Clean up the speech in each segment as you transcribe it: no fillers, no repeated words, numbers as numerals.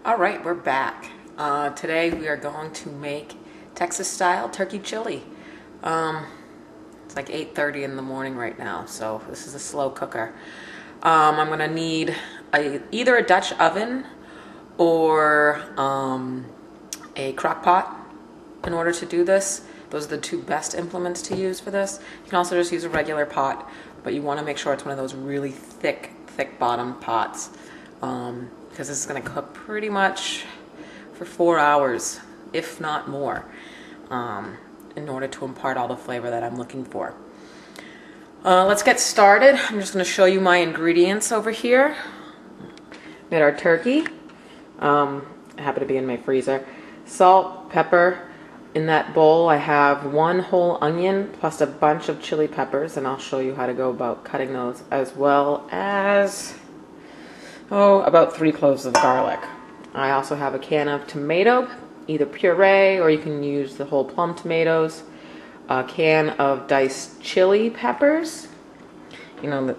All right, we're back. Today we are going to make Texas style turkey chili. It's like 8:30 in the morning right now, so this is a slow cooker. I'm gonna need either a Dutch oven or a crock pot in order to do this. Those are the two best implements to use for this. You can also just use a regular pot, but you want to make sure it's one of those really thick bottom pots, because this is going to cook pretty much for 4 hours, if not more, in order to impart all the flavor that I'm looking for. Let's get started. I'm just going to show you my ingredients over here. We got our turkey. I happen to be in my freezer. Salt, pepper. In that bowl I have 1 whole onion plus a bunch of chili peppers, and I'll show you how to go about cutting those, as well as about 3 cloves of garlic. I also have a can of tomato, either puree or you can use the whole plum tomatoes, a can of diced chili peppers, you know,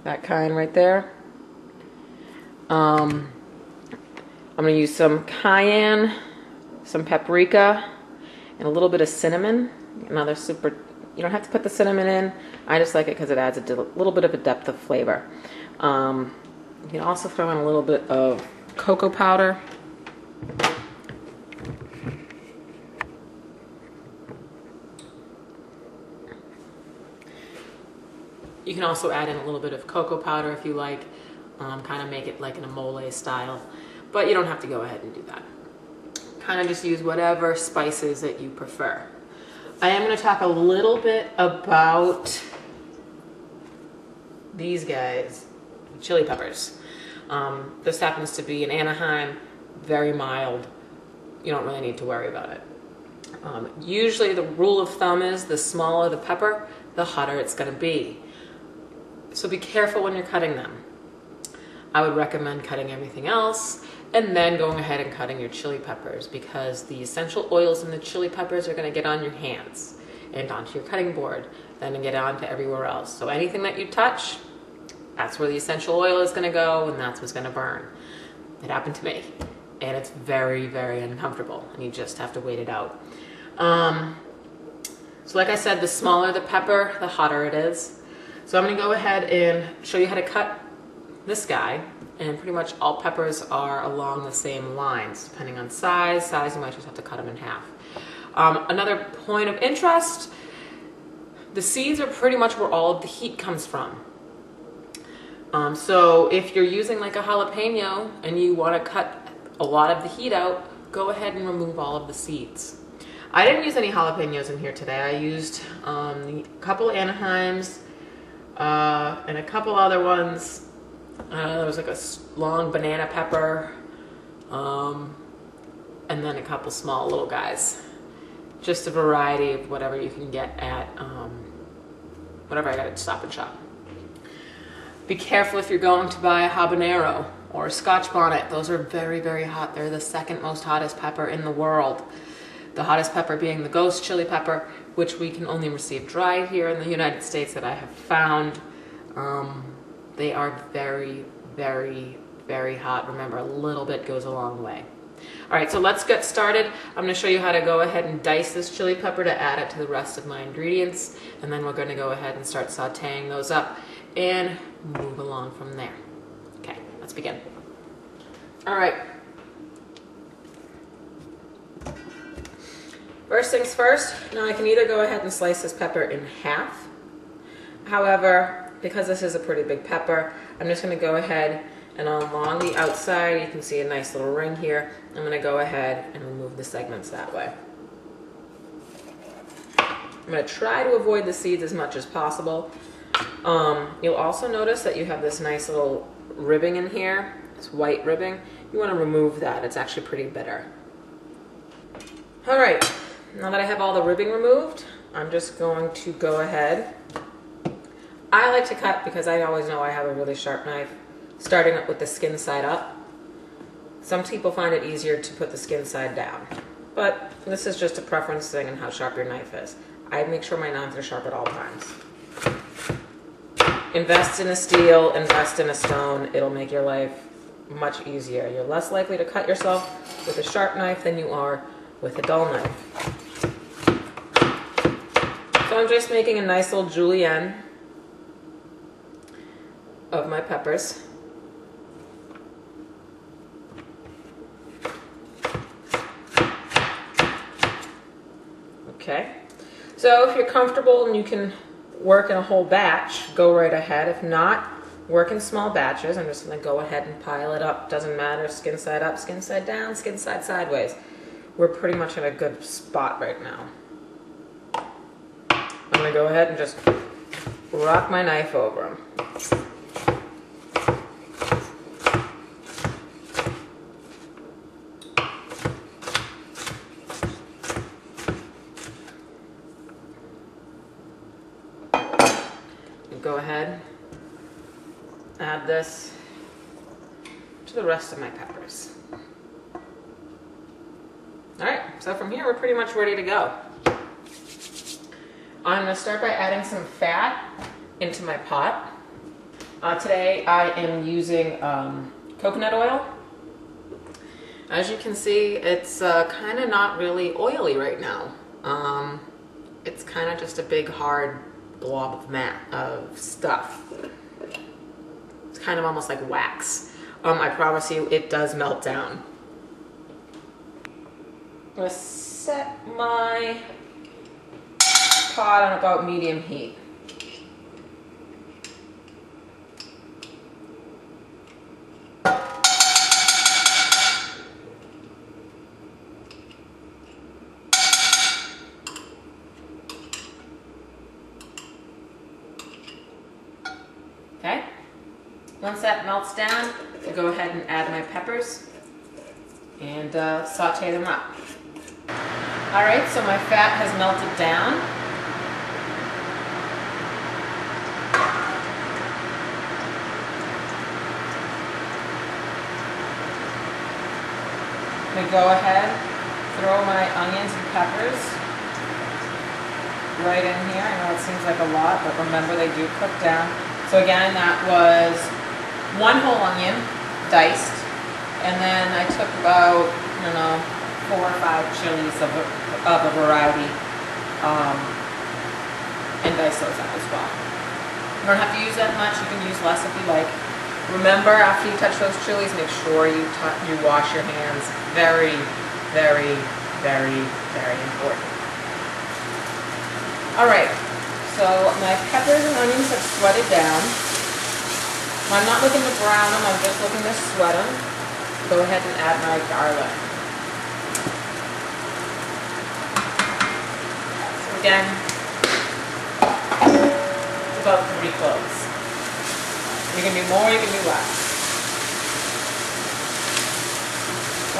that kind right there. I'm going to use some cayenne, some paprika, and a little bit of cinnamon. Another super, you don't have to put the cinnamon in. I just like it because it adds a little bit of a depth of flavor. You can also throw in a little bit of cocoa powder. You can also add in a little bit of cocoa powder if you like, kind of make it like in a mole style, but you don't have to go ahead and do that. Kind of just use whatever spices that you prefer. I am going to talk a little bit about these guys, chili peppers. This happens to be in Anaheim, very mild. You don't really need to worry about it. Usually the rule of thumb is the smaller the pepper, the hotter it's going to be. So be careful when you're cutting them. I would recommend cutting everything else and then going ahead and cutting your chili peppers, because the essential oils in the chili peppers are going to get on your hands and onto your cutting board, then get onto everywhere else. So anything that you touch, that's where the essential oil is going to go, and that's what's going to burn. It happened to me, and it's very, very uncomfortable, and you just have to wait it out. So like I said, the smaller the pepper, the hotter it is. So I'm going to go ahead and show you how to cut this guy, and pretty much all peppers are along the same lines, depending on size. You might just have to cut them in half. Another point of interest, the seeds are pretty much where all of the heat comes from. So if you're using like a jalapeno and you want to cut a lot of the heat out, go ahead and remove all of the seeds. I didn't use any jalapenos in here today. I used a couple Anaheims and a couple other ones. There was like a long banana pepper, and then a couple small little guys. Just a variety of whatever you can get at whatever I got at Stop and Shop. Be careful if you're going to buy a habanero or a Scotch bonnet. Those are very, very hot. They're the second most hottest pepper in the world. The hottest pepper being the ghost chili pepper, which we can only receive dried here in the United States that I have found. They are very, very, very hot. Remember, a little bit goes a long way. All right, so let's get started. I'm going to show you how to go ahead and dice this chili pepper to add it to the rest of my ingredients, and then we're going to go ahead and start sauteing those up and move along from there. Okay, let's begin. All right. First things first, now I can either go ahead and slice this pepper in half. However, because this is a pretty big pepper, I'm just going to go ahead and along the outside, you can see a nice little ring here. I'm going to go ahead and remove the segments that way. I'm going to try to avoid the seeds as much as possible. You'll also notice that you have this nice little ribbing in here, this white ribbing. You want to remove that. It's actually pretty bitter. All right, now that I have all the ribbing removed, I'm just going to go ahead. I like to cut because I always know I have a really sharp knife, starting with the skin side up. Some people find it easier to put the skin side down, but this is just a preference thing and how sharp your knife is. I make sure my knives are sharp at all times. Invest in a steel, invest in a stone. It'll make your life much easier. You're less likely to cut yourself with a sharp knife than you are with a dull knife. So I'm just making a nice little julienne of my peppers. Okay, so if you're comfortable and you can work in a whole batch, go right ahead. If not, work in small batches. I'm just going to go ahead and pile it up. Doesn't matter, skin side up, skin side down, skin side sideways. We're pretty much in a good spot right now. I'm going to go ahead and just rock my knife over them. Go ahead, add this to the rest of my peppers. All right, so from here we're pretty much ready to go. I'm going to start by adding some fat into my pot. Today I am using coconut oil. As you can see, it's kind of not really oily right now. It's kind of just a big hard blob of stuff. It's kind of almost like wax. I promise you it does melt down. I'm going to set my pot on about medium heat. Okay, once that melts down, I'll go ahead and add my peppers and saute them up. All right, so my fat has melted down. I'm going to go ahead, throw my onions and peppers right in here. I know it seems like a lot, but remember they do cook down. So again, that was 1 whole onion, diced, and then I took about, I don't know, 4 or 5 chilies of a variety, and dice those up as well. You don't have to use that much, you can use less if you like. Remember, after you touch those chilies, make sure you wash your hands. Very, very, very, very important. All right. So my peppers and onions have sweated down. I'm not looking to brown them, I'm just looking to sweat them. Go ahead and add my garlic. So again, it's about 3 cloves. You can do more, you can do less.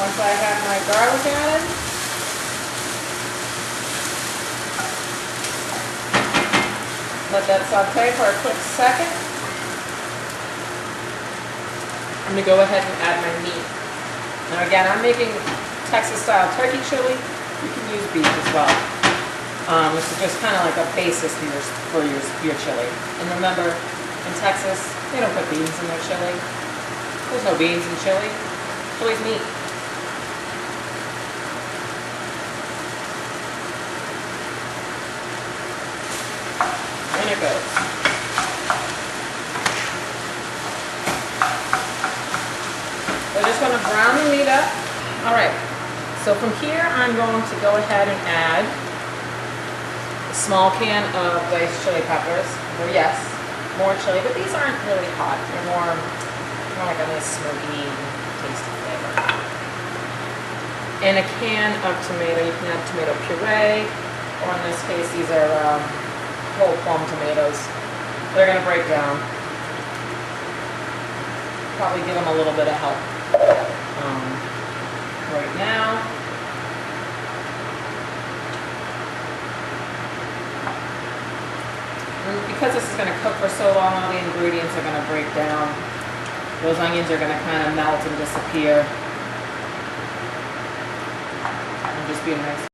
Once I have my garlic added, let that saute for a quick second. I'm going to go ahead and add my meat. Now again, I'm making Texas style turkey chili. You can use beef as well. This is just kind of like a basis for your chili. And remember, in Texas, they don't put beans in their chili. There's no beans in chili. Chili's meat. In it goes. We're just going to brown the meat up. All right. So from here, I'm going to go ahead and add a small can of diced chili peppers. Well, yes, more chili, but these aren't really hot. They're more like a nice smoky, tasty flavor. And a can of tomato. You can add tomato puree, or in this case, these are whole plum tomatoes. They're going to break down. Probably give them a little bit of help right now. And because this is going to cook for so long, all the ingredients are going to break down. Those onions are going to kind of melt and disappear. And just be a nice